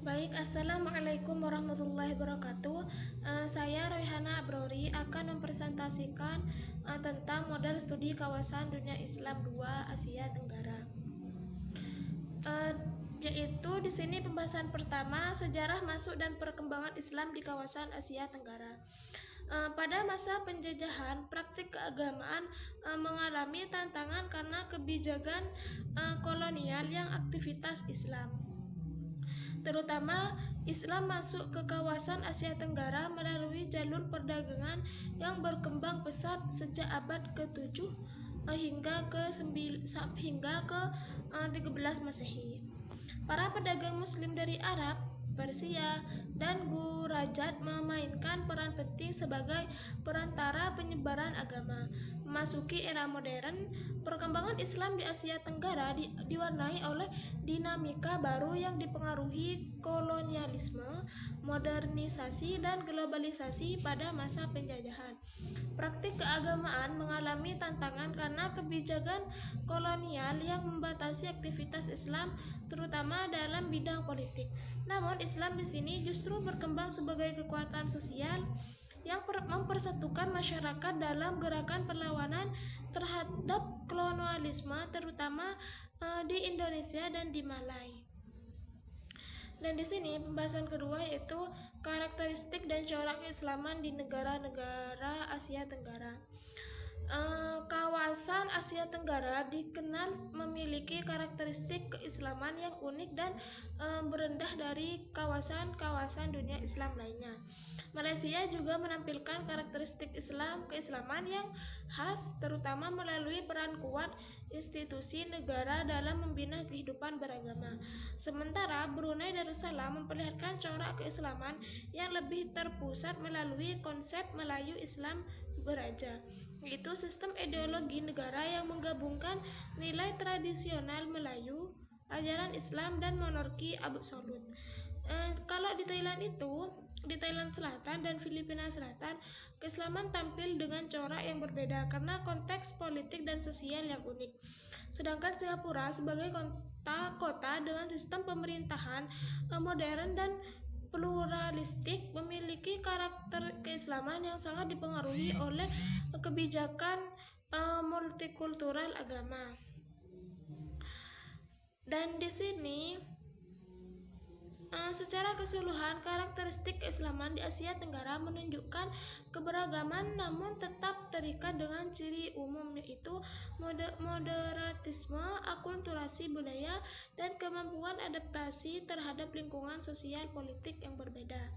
Baik, Assalamualaikum warahmatullahi wabarakatuh. Saya Royhana Abrori akan mempresentasikan tentang model studi kawasan dunia Islam 2 Asia Tenggara. Yaitu di sini pembahasan pertama, sejarah masuk dan perkembangan Islam di kawasan Asia Tenggara. Pada masa penjajahan, praktik keagamaan mengalami tantangan karena kebijakan kolonial yang aktivitas Islam. Terutama Islam masuk ke kawasan Asia Tenggara melalui jalur perdagangan yang berkembang pesat sejak abad ke-7 hingga ke-13 Masehi. Para pedagang muslim dari Arab, Persia, dan Gurajat memainkan peran penting sebagai perantara penyebaran agama. Memasuki era modern, perkembangan Islam di Asia Tenggara diwarnai oleh dinamika baru yang dipengaruhi kolonialisme, modernisasi, dan globalisasi pada masa penjajahan. Praktik keagamaan mengalami tantangan karena kebijakan kolonial yang membatasi aktivitas Islam, terutama dalam bidang politik. Namun Islam di sini justru berkembang sebagai kekuatan sosial yang mempersatukan masyarakat dalam gerakan perlawanan terhadap kolonialisme, terutama di Indonesia dan di Malai. Dan di sini pembahasan kedua yaitu karakteristik dan corak keislaman di negara-negara Asia Tenggara. Kawasan Asia Tenggara dikenal memiliki karakteristik keislaman yang unik dan berendah dari kawasan-kawasan dunia Islam lainnya. Malaysia juga menampilkan karakteristik keislaman yang khas, terutama melalui peran kuat institusi negara dalam membina kehidupan beragama. Sementara Brunei Darussalam memperlihatkan corak keislaman yang lebih terpusat melalui konsep Melayu Islam Beraja, yaitu sistem ideologi negara yang menggabungkan nilai tradisional Melayu, ajaran Islam, dan monarki absolut. Kalau di Thailand Selatan dan Filipina Selatan, keislaman tampil dengan corak yang berbeda karena konteks politik dan sosial yang unik. Sedangkan Singapura sebagai kota dengan sistem pemerintahan modern dan pluralistik memiliki karakter keislaman yang sangat dipengaruhi oleh kebijakan multikultural agama. Dan di sini secara keseluruhan karakteristik keislaman di Asia Tenggara menunjukkan keberagaman namun tetap terikat dengan ciri umum, yaitu moderatisme, akulturasi budaya, dan kemampuan adaptasi terhadap lingkungan sosial politik yang berbeda.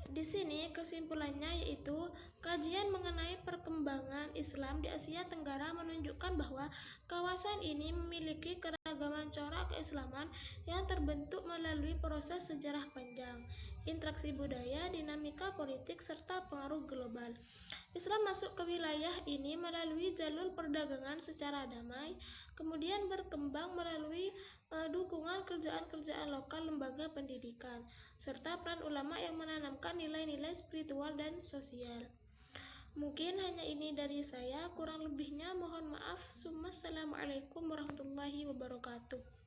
Di sini kesimpulannya yaitu kajian mengenai perkembangan Islam di Asia Tenggara menunjukkan bahwa kawasan ini memiliki keragaman corak keislaman yang terbentuk melalui proses sejarah panjang, interaksi budaya, dinamika politik, serta pengaruh global. Islam masuk ke wilayah ini melalui jalur perdagangan secara damai, kemudian berkembang melalui dukungan kerjaan-kerjaan lokal, lembaga pendidikan, serta peran ulama yang menanamkan nilai-nilai spiritual dan sosial. Mungkin hanya ini dari saya, kurang lebihnya mohon maaf. Assalamualaikum warahmatullahi wabarakatuh.